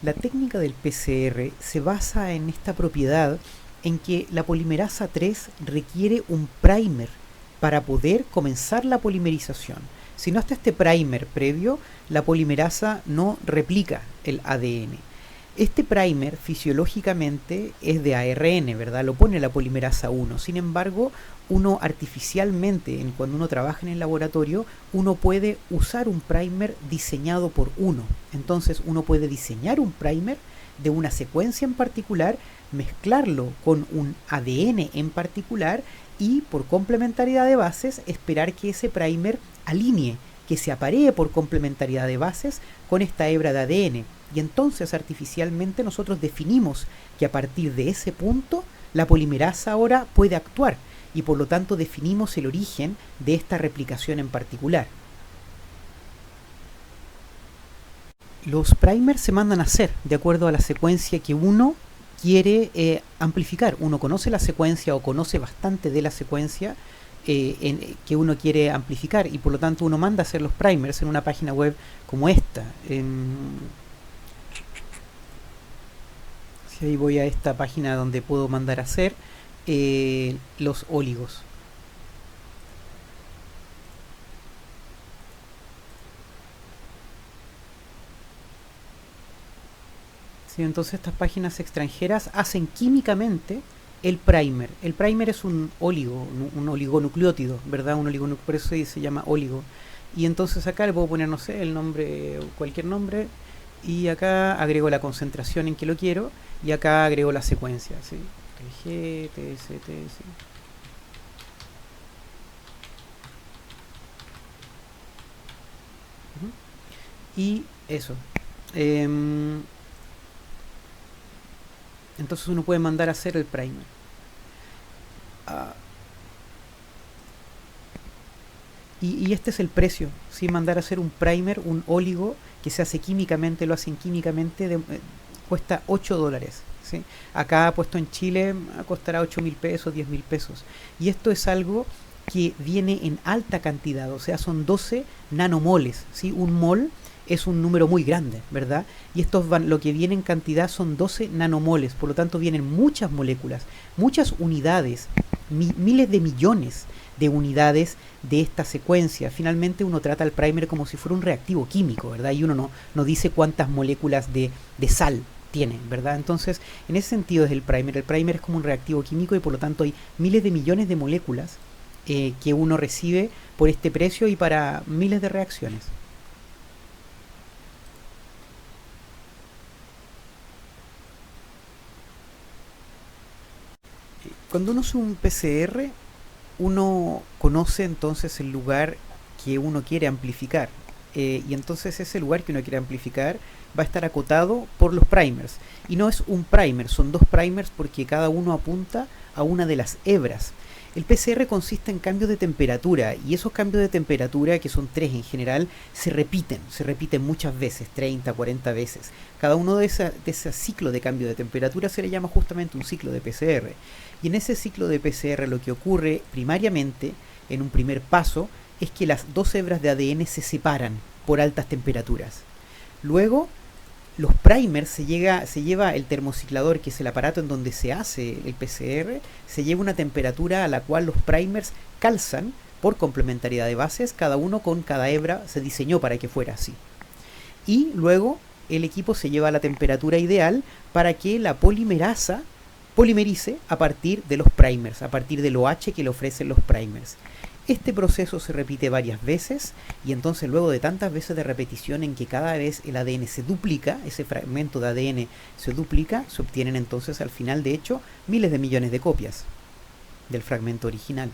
La técnica del PCR se basa en esta propiedad en que la polimerasa 3 requiere un primer para poder comenzar la polimerización. Si no está este primer previo, la polimerasa no replica el ADN. Este primer fisiológicamente es de ARN, ¿verdad? Lo pone la polimerasa 1. Sin embargo, uno artificialmente, cuando uno trabaja en el laboratorio, uno puede usar un primer diseñado por uno. Entonces uno puede diseñar un primer de una secuencia en particular, mezclarlo con un ADN en particular y por complementariedad de bases esperar que ese primer alinee, que se aparee por complementariedad de bases con esta hebra de ADN. Y entonces artificialmente nosotros definimos que a partir de ese punto la polimerasa ahora puede actuar y por lo tanto definimos el origen de esta replicación en particular. Los primers se mandan a hacer de acuerdo a la secuencia que uno quiere amplificar. Uno conoce la secuencia o conoce bastante de la secuencia que uno quiere amplificar y por lo tanto uno manda a hacer los primers en una página web como esta. Si ahí voy a esta página donde puedo mandar a hacer los óligos. ¿Sí? Entonces estas páginas extranjeras hacen químicamente el primer. El primer es un óligo, un oligonucleótido, ¿verdad? Por eso se llama óligo. Y entonces acá le puedo poner, no sé, el nombre, cualquier nombre, y acá agrego la concentración en que lo quiero, y acá agrego la secuencia, ¿sí? TG, TS, TS. Y eso. Entonces uno puede mandar a hacer el primer. Y este es el precio, ¿sí? Mandar a hacer un primer, un óligo que se hace químicamente, lo hacen químicamente, cuesta $8, ¿sí? Acá puesto en Chile costará 8.000 pesos, 10.000 pesos. Y esto es algo que viene en alta cantidad, o sea, son 12 nanomoles, ¿sí? Un mol es un número muy grande, ¿verdad? Y estos lo que viene en cantidad son 12 nanomoles, por lo tanto vienen muchas moléculas, muchas unidades, miles de millones de unidades de esta secuencia. Finalmente uno trata el primer como si fuera un reactivo químico, ¿verdad? Y uno no dice cuántas moléculas de sal tiene, ¿verdad? Entonces, en ese sentido es el primer. El primer es como un reactivo químico y por lo tanto hay miles de millones de moléculas que uno recibe por este precio y para miles de reacciones. Cuando uno hace un PCR, uno conoce entonces el lugar que uno quiere amplificar. Y entonces ese lugar que uno quiere amplificar va a estar acotado por los primers. Y no es un primer, son dos primers porque cada uno apunta a una de las hebras. El PCR consiste en cambios de temperatura y esos cambios de temperatura, que son 3 en general, se repiten muchas veces, 30, 40 veces. Cada uno de ese ciclo de cambio de temperatura se le llama justamente un ciclo de PCR. Y en ese ciclo de PCR lo que ocurre primariamente, en un primer paso, es que las dos hebras de ADN se separan por altas temperaturas. Luego, los primers se lleva el termociclador, que es el aparato en donde se hace el PCR, se lleva una temperatura a la cual los primers calzan por complementariedad de bases, cada uno con cada hebra se diseñó para que fuera así. Y luego el equipo se lleva a la temperatura ideal para que la polimerasa polimerice a partir de los primers, a partir del OH que le ofrecen los primers. Este proceso se repite varias veces y entonces luego de tantas veces de repetición en que cada vez el ADN se duplica, ese fragmento de ADN se duplica, se obtienen entonces al final de hecho miles de millones de copias del fragmento original.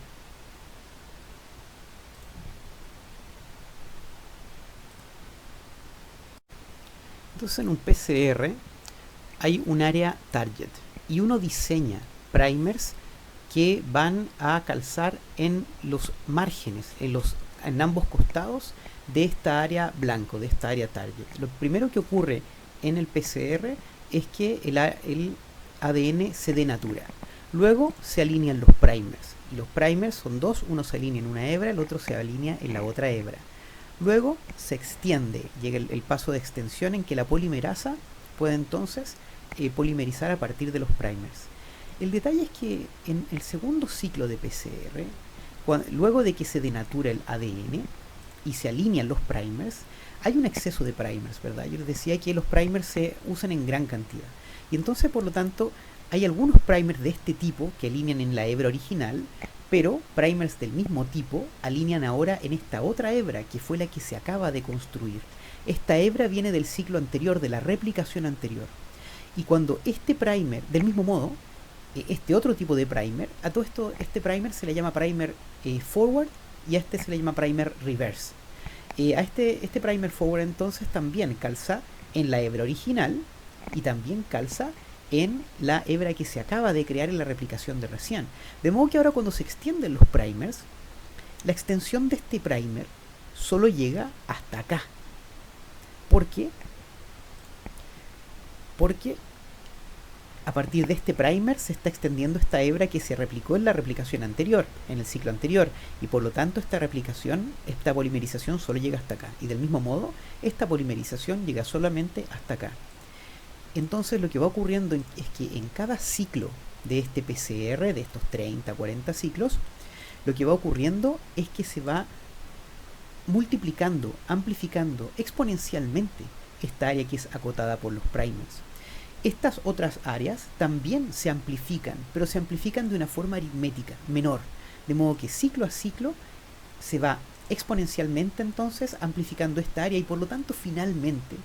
Entonces en un PCR hay un área target y uno diseña primers que van a calzar en los márgenes, en ambos costados de esta área blanco, de esta área target. Lo primero que ocurre en el PCR es que el ADN se denatura. Luego se alinean los primers. Y los primers son dos, uno se alinea en una hebra, el otro se alinea en la otra hebra. Luego se extiende, llega el paso de extensión en que la polimerasa puede entonces polimerizar a partir de los primers. El detalle es que en el segundo ciclo de PCR, luego de que se denatura el ADN y se alinean los primers, hay un exceso de primers, ¿verdad? Yo les decía que los primers se usan en gran cantidad. Y entonces, por lo tanto, hay algunos primers de este tipo que alinean en la hebra original, pero primers del mismo tipo alinean ahora en esta otra hebra, que fue la que se acaba de construir. Esta hebra viene del ciclo anterior, de la replicación anterior. Y cuando este primer, del mismo modo, este otro tipo de primer, a todo esto, este primer se le llama primer forward y a este se le llama primer reverse. A este primer forward entonces también calza en la hebra original y también calza en la hebra que se acaba de crear en la replicación de recién. De modo que ahora cuando se extienden los primers, la extensión de este primer solo llega hasta acá. ¿Por qué? Porque a partir de este primer se está extendiendo esta hebra que se replicó en la replicación anterior, en el ciclo anterior, y por lo tanto esta replicación, esta polimerización solo llega hasta acá. Y del mismo modo, esta polimerización llega solamente hasta acá. Entonces lo que va ocurriendo es que en cada ciclo de este PCR, de estos 30, 40 ciclos, lo que va ocurriendo es que se va multiplicando, amplificando exponencialmente esta área que es acotada por los primers. Estas otras áreas también se amplifican, pero se amplifican de una forma aritmética, menor, de modo que ciclo a ciclo se va exponencialmente entonces amplificando esta área y por lo tanto finalmente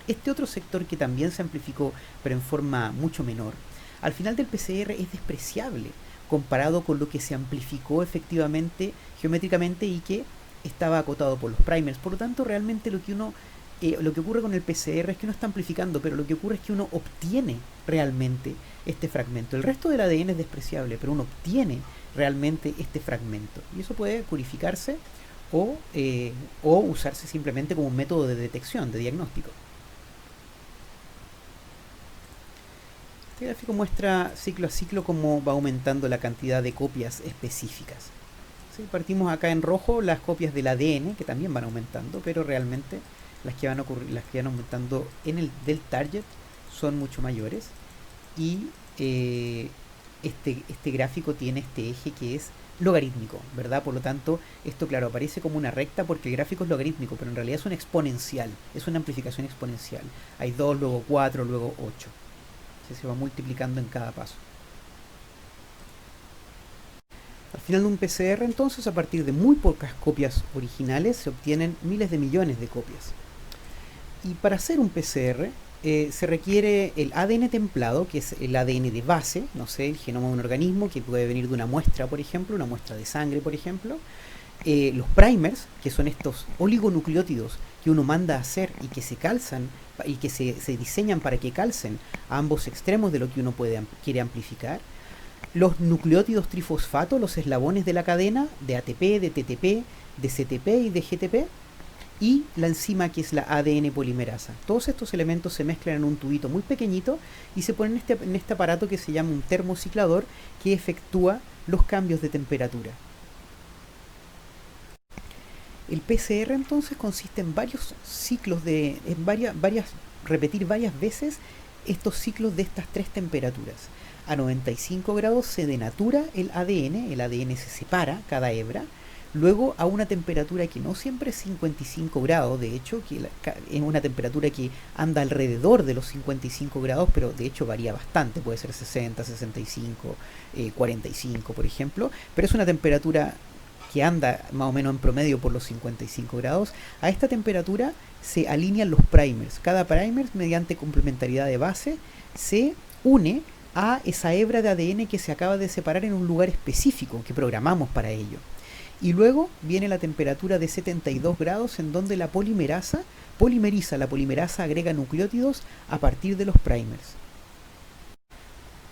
este otro sector que también se amplificó pero en forma mucho menor, al final del PCR es despreciable comparado con lo que se amplificó efectivamente geométricamente y que estaba acotado por los primers. Por lo tanto, realmente lo que ocurre con el PCR es que uno está amplificando, pero lo que ocurre es que uno obtiene realmente este fragmento. El resto del ADN es despreciable, pero uno obtiene realmente este fragmento. Y eso puede purificarse o usarse simplemente como un método de detección, de diagnóstico. Este gráfico muestra ciclo a ciclo cómo va aumentando la cantidad de copias específicas. ¿Sí? Partimos acá en rojo las copias del ADN, que también van aumentando, pero realmente las que van aumentando en el del target son mucho mayores. Y este gráfico tiene este eje que es logarítmico, ¿verdad? Por lo tanto, esto, claro, aparece como una recta porque el gráfico es logarítmico, pero en realidad es una exponencial, es una amplificación exponencial. Hay 2, luego 4, luego 8. Se va multiplicando en cada paso. Al final de un PCR, entonces, a partir de muy pocas copias originales, se obtienen miles de millones de copias. Y para hacer un PCR, se requiere el ADN templado, que es el ADN de base, no sé, el genoma de un organismo, que puede venir de una muestra, por ejemplo, una muestra de sangre, por ejemplo. Los primers, que son estos oligonucleótidos que uno manda a hacer y que se calzan y que se diseñan para que calcen a ambos extremos de lo que uno quiere amplificar. Los nucleótidos trifosfato, los eslabones de la cadena de ATP, de TTP, de CTP y de GTP, y la enzima que es la ADN polimerasa. Todos estos elementos se mezclan en un tubito muy pequeñito y se ponen en este aparato que se llama un termociclador que efectúa los cambios de temperatura. El PCR entonces consiste en varios ciclos repetir varias veces estos ciclos de estas tres temperaturas. A 95 grados se denatura el ADN se separa cada hebra, luego a una temperatura que no siempre es 55 grados, de hecho, que es una temperatura que anda alrededor de los 55 grados, pero de hecho varía bastante, puede ser 60, 65, 45 por ejemplo, pero es una temperatura que anda más o menos en promedio por los 55 grados. A esta temperatura se alinean los primers. Cada primer, mediante complementariedad de base, se une a esa hebra de ADN que se acaba de separar en un lugar específico que programamos para ello. Y luego viene la temperatura de 72 grados en donde la polimeriza, la polimerasa agrega nucleótidos a partir de los primers.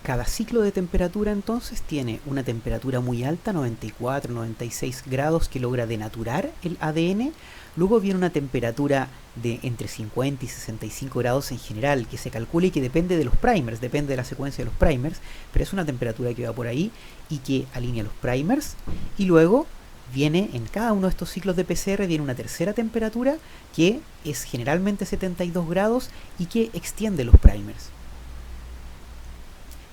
Cada ciclo de temperatura entonces tiene una temperatura muy alta, 94, 96 grados, que logra denaturar el ADN. Luego viene una temperatura de entre 50 y 65 grados en general, que se calcula y que depende de los primers, depende de la secuencia de los primers, pero es una temperatura que va por ahí y que alinea los primers. Y luego viene en cada uno de estos ciclos de PCR, viene una tercera temperatura que es generalmente 72 grados y que extiende los primers.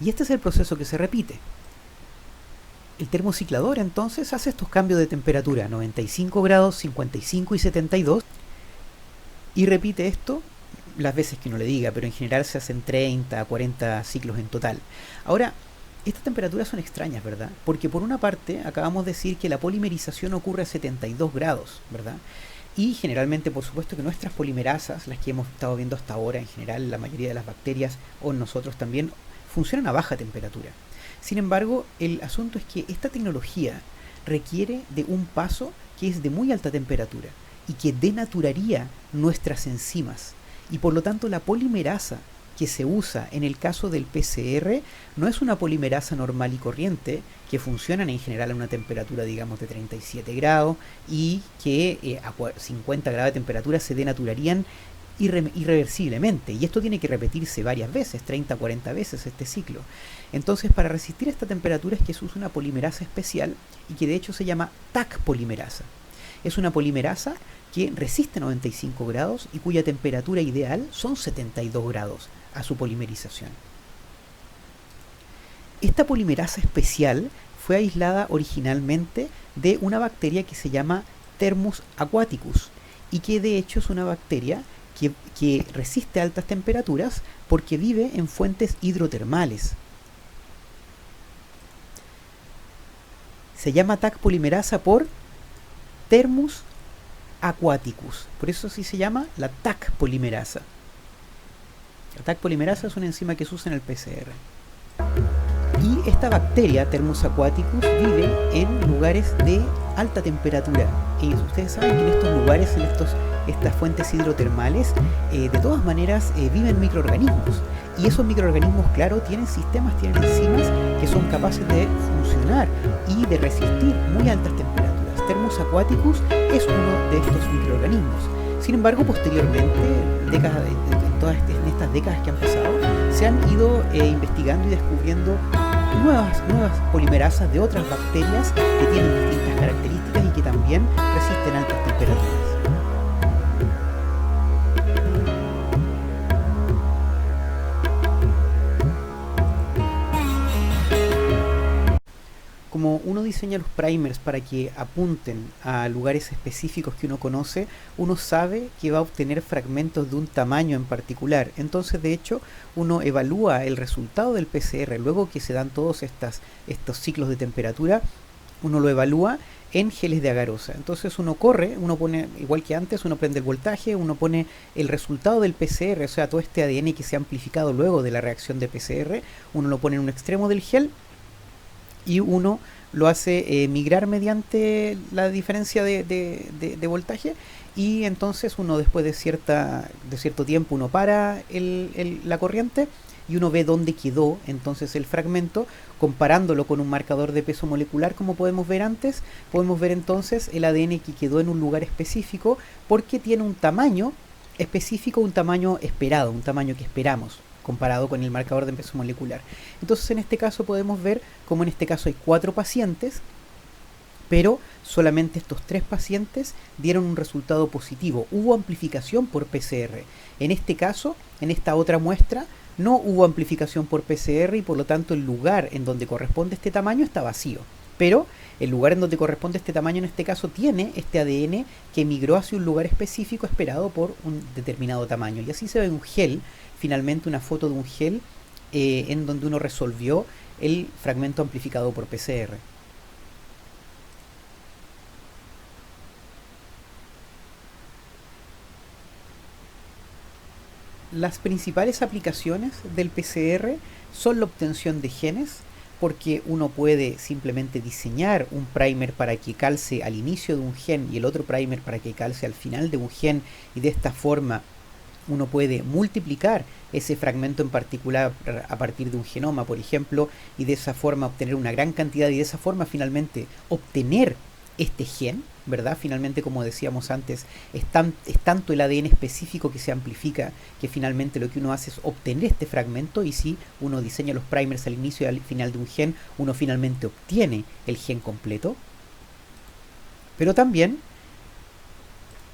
Y este es el proceso que se repite. El termociclador entonces hace estos cambios de temperatura, 95 grados, 55 y 72, y repite esto las veces que uno le diga, pero en general se hacen 30 a 40 ciclos en total. Ahora, estas temperaturas son extrañas, ¿verdad? Porque por una parte acabamos de decir que la polimerización ocurre a 72 grados, ¿verdad? Y generalmente, por supuesto, que nuestras polimerasas, las que hemos estado viendo hasta ahora, en general la mayoría de las bacterias o nosotros también, funcionan a baja temperatura. Sin embargo, el asunto es que esta tecnología requiere de un paso que es de muy alta temperatura y que denaturaría nuestras enzimas. Y por lo tanto la polimerasa que se usa en el caso del PCR no es una polimerasa normal y corriente que funcionan en general a una temperatura, digamos, de 37 grados y que a 50 grados de temperatura se denaturarían irreversiblemente, y esto tiene que repetirse varias veces, 30 40 veces este ciclo. Entonces, para resistir esta temperatura es que se usa una polimerasa especial y que de hecho se llama Taq polimerasa. Es una polimerasa que resiste 95 grados y cuya temperatura ideal son 72 grados a su polimerización. Esta polimerasa especial fue aislada originalmente de una bacteria que se llama Thermus aquaticus y que de hecho es una bacteria que resiste altas temperaturas porque vive en fuentes hidrotermales. Se llama Taq polimerasa por Thermus aquaticus, por eso sí se llama la Taq polimerasa. La Taq polimerasa es una enzima que se usa en el PCR. Y esta bacteria, Thermus aquaticus, vive en lugares de alta temperatura. Y ustedes saben que en estos lugares, en estas fuentes hidrotermales, de todas maneras viven microorganismos. Y esos microorganismos, claro, tienen sistemas, tienen enzimas que son capaces de funcionar y de resistir muy altas temperaturas. Thermus aquaticus es uno de estos microorganismos. Sin embargo, posteriormente, en estas décadas que han pasado, se han ido investigando y descubriendo nuevas polimerasas de otras bacterias que tienen distintas características y que también resisten altas temperaturas. Como uno diseña los primers para que apunten a lugares específicos que uno conoce, uno sabe que va a obtener fragmentos de un tamaño en particular. Entonces, de hecho, uno evalúa el resultado del PCR luego que se dan todos estos ciclos de temperatura. Uno lo evalúa en geles de agarosa. Entonces uno pone, igual que antes, uno prende el voltaje, uno pone el resultado del PCR, o sea, todo este ADN que se ha amplificado luego de la reacción de PCR, uno lo pone en un extremo del gel y uno lo hace migrar mediante la diferencia de voltaje, y entonces uno después de cierto tiempo uno para la corriente y uno ve dónde quedó entonces el fragmento, comparándolo con un marcador de peso molecular. Como podemos ver antes, podemos ver entonces el ADN que quedó en un lugar específico porque tiene un tamaño específico, un tamaño esperado, un tamaño que esperamos comparado con el marcador de peso molecular. Entonces en este caso podemos ver como en este caso hay 4 pacientes, pero solamente estos 3 pacientes dieron un resultado positivo. Hubo amplificación por PCR. En este caso, en esta otra muestra, no hubo amplificación por PCR y por lo tanto el lugar en donde corresponde este tamaño está vacío. Pero el lugar en donde corresponde este tamaño en este caso tiene este ADN que migró hacia un lugar específico esperado por un determinado tamaño. Y así se ve un gel, finalmente una foto de un gel en donde uno resolvió el fragmento amplificado por PCR. Las principales aplicaciones del PCR son la obtención de genes, porque uno puede simplemente diseñar un primer para que calce al inicio de un gen y el otro primer para que calce al final de un gen, y de esta forma uno puede multiplicar ese fragmento en particular a partir de un genoma, por ejemplo, y de esa forma obtener una gran cantidad y de esa forma finalmente obtener este gen, ¿verdad? Finalmente, como decíamos antes, es tanto el ADN específico que se amplifica que finalmente lo que uno hace es obtener este fragmento, y si uno diseña los primers al inicio y al final de un gen, uno finalmente obtiene el gen completo. Pero también,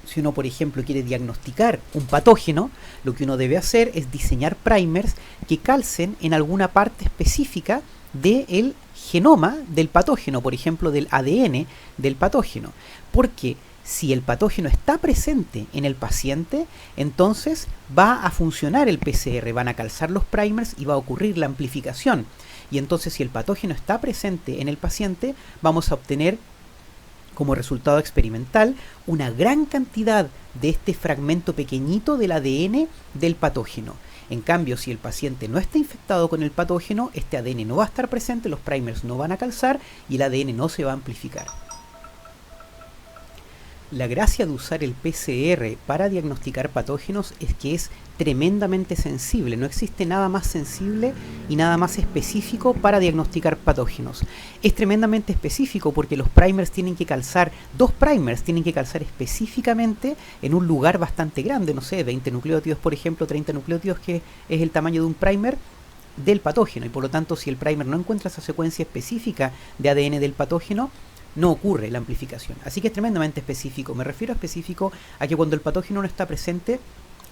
si uno, por ejemplo, quiere diagnosticar un patógeno, lo que uno debe hacer es diseñar primers que calcen en alguna parte específica del genoma del patógeno, por ejemplo, del ADN del patógeno. Porque si el patógeno está presente en el paciente, entonces va a funcionar el PCR, van a calzar los primers y va a ocurrir la amplificación. Y entonces, si el patógeno está presente en el paciente, vamos a obtener como resultado experimental una gran cantidad de este fragmento pequeñito del ADN del patógeno. En cambio, si el paciente no está infectado con el patógeno, este ADN no va a estar presente, los primers no van a calzar y el ADN no se va a amplificar. La gracia de usar el PCR para diagnosticar patógenos es que es tremendamente sensible. No existe nada más sensible y nada más específico para diagnosticar patógenos. Es tremendamente específico porque los primers tienen que calzar, dos primers tienen que calzar específicamente en un lugar bastante grande, no sé, 20 nucleótidos por ejemplo, 30 nucleótidos, que es el tamaño de un primer del patógeno. Y por lo tanto, si el primer no encuentra esa secuencia específica de ADN del patógeno, no ocurre la amplificación. Así que es tremendamente específico. Me refiero a específico a que cuando el patógeno no está presente,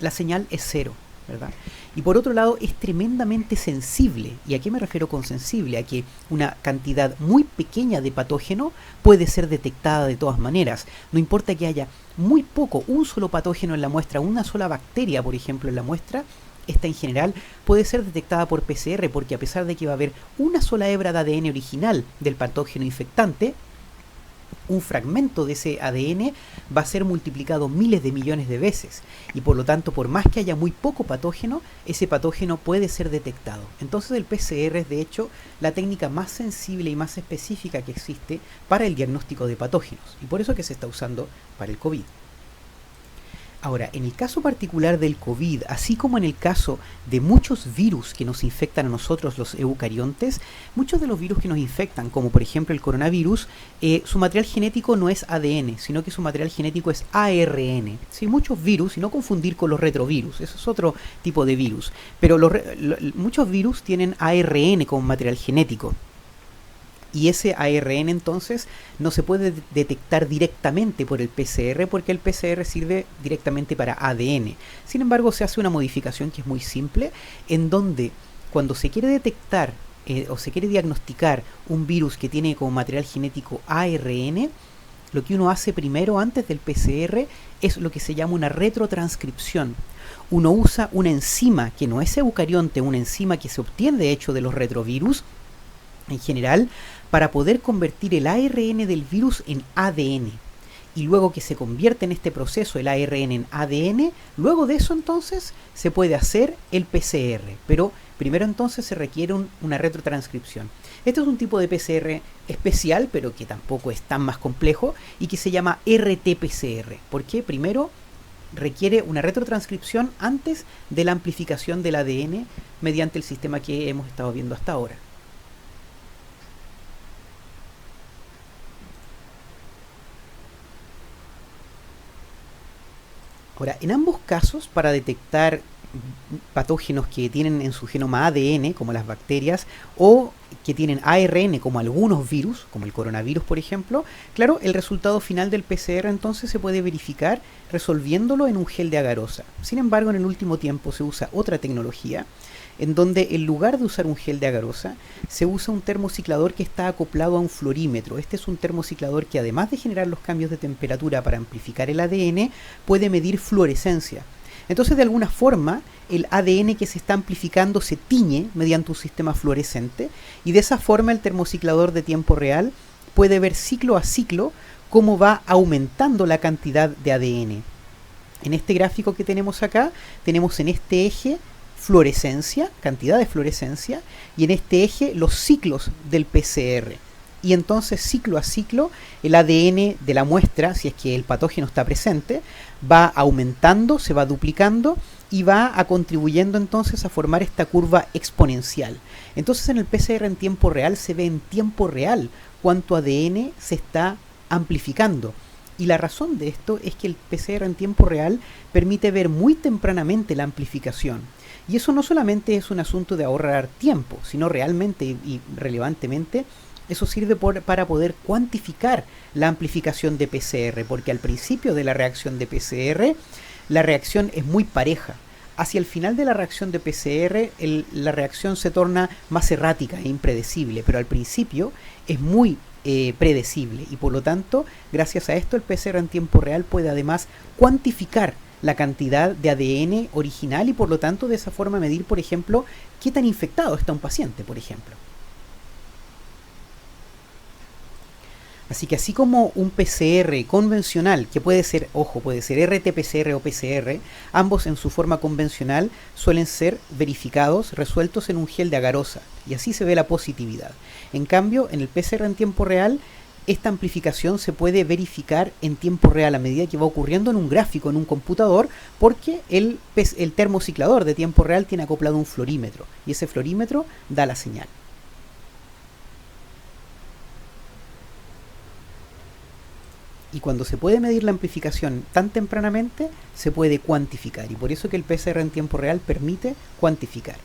la señal es cero, ¿verdad? Y por otro lado, es tremendamente sensible. ¿Y a qué me refiero con sensible? A que una cantidad muy pequeña de patógeno puede ser detectada de todas maneras. No importa que haya muy poco, un solo patógeno en la muestra, una sola bacteria, por ejemplo, en la muestra, esta en general puede ser detectada por PCR, porque a pesar de que va a haber una sola hebra de ADN original del patógeno infectante, un fragmento de ese ADN va a ser multiplicado miles de millones de veces y por lo tanto, por más que haya muy poco patógeno, ese patógeno puede ser detectado. Entonces el PCR es de hecho la técnica más sensible y más específica que existe para el diagnóstico de patógenos y por eso que se está usando para el COVID. Ahora, en el caso particular del COVID, así como en el caso de muchos virus que nos infectan a nosotros los eucariontes, muchos de los virus que nos infectan, como por ejemplo el coronavirus, su material genético no es ADN, sino que su material genético es ARN. Sí, muchos virus, y no confundir con los retrovirus, eso es otro tipo de virus, pero muchos virus tienen ARN como material genético. Y ese ARN entonces no se puede detectar directamente por el PCR porque el PCR sirve directamente para ADN. Sin embargo, se hace una modificación que es muy simple, en donde cuando se quiere detectar o se quiere diagnosticar un virus que tiene como material genético ARN, lo que uno hace primero antes del PCR es lo que se llama una retrotranscripción. Uno usa una enzima que no es eucarionte, una enzima que se obtiene de hecho de los retrovirus en general, para poder convertir el ARN del virus en ADN. Y luego que se convierte en este proceso el ARN en ADN, luego de eso entonces se puede hacer el PCR. Pero primero entonces se requiere una retrotranscripción. Este es un tipo de PCR especial, pero que tampoco es tan más complejo, y que se llama RT-PCR. Porque primero requiere una retrotranscripción antes de la amplificación del ADN mediante el sistema que hemos estado viendo hasta ahora. Ahora, en ambos casos, para detectar patógenos que tienen en su genoma ADN, como las bacterias, o que tienen ARN, como algunos virus, como el coronavirus, por ejemplo, claro, el resultado final del PCR entonces se puede verificar resolviéndolo en un gel de agarosa. Sin embargo, en el último tiempo se usa otra tecnología, en donde en lugar de usar un gel de agarosa, se usa un termociclador que está acoplado a un fluorímetro. Este es un termociclador que, además de generar los cambios de temperatura para amplificar el ADN, puede medir fluorescencia. Entonces, de alguna forma, el ADN que se está amplificando se tiñe mediante un sistema fluorescente y de esa forma el termociclador de tiempo real puede ver ciclo a ciclo cómo va aumentando la cantidad de ADN. En este gráfico que tenemos acá, tenemos en este eje fluorescencia, cantidad de fluorescencia, y en este eje los ciclos del PCR. Y entonces, ciclo a ciclo, el ADN de la muestra, si es que el patógeno está presente, va aumentando, se va duplicando y va contribuyendo entonces a formar esta curva exponencial. Entonces, en el PCR en tiempo real se ve en tiempo real cuánto ADN se está amplificando. Y la razón de esto es que el PCR en tiempo real permite ver muy tempranamente la amplificación. Y eso no solamente es un asunto de ahorrar tiempo, sino realmente y relevantemente Eso sirve para poder cuantificar la amplificación de PCR, porque al principio de la reacción de PCR, la reacción es muy pareja. Hacia el final de la reacción de PCR, la reacción se torna más errática e impredecible, pero al principio es muy predecible y por lo tanto, gracias a esto, el PCR en tiempo real puede además cuantificar la cantidad de ADN original y por lo tanto de esa forma medir, por ejemplo, qué tan infectado está un paciente, por ejemplo. Así que así como un PCR convencional, que puede ser, ojo, puede ser RT-PCR o PCR, ambos en su forma convencional suelen ser verificados, resueltos en un gel de agarosa, y así se ve la positividad. En cambio, en el PCR en tiempo real, esta amplificación se puede verificar en tiempo real a medida que va ocurriendo en un gráfico, en un computador, porque el termociclador de tiempo real tiene acoplado un fluorímetro, y ese fluorímetro da la señal. Y cuando se puede medir la amplificación tan tempranamente, se puede cuantificar. Y por eso que el PCR en tiempo real permite cuantificar.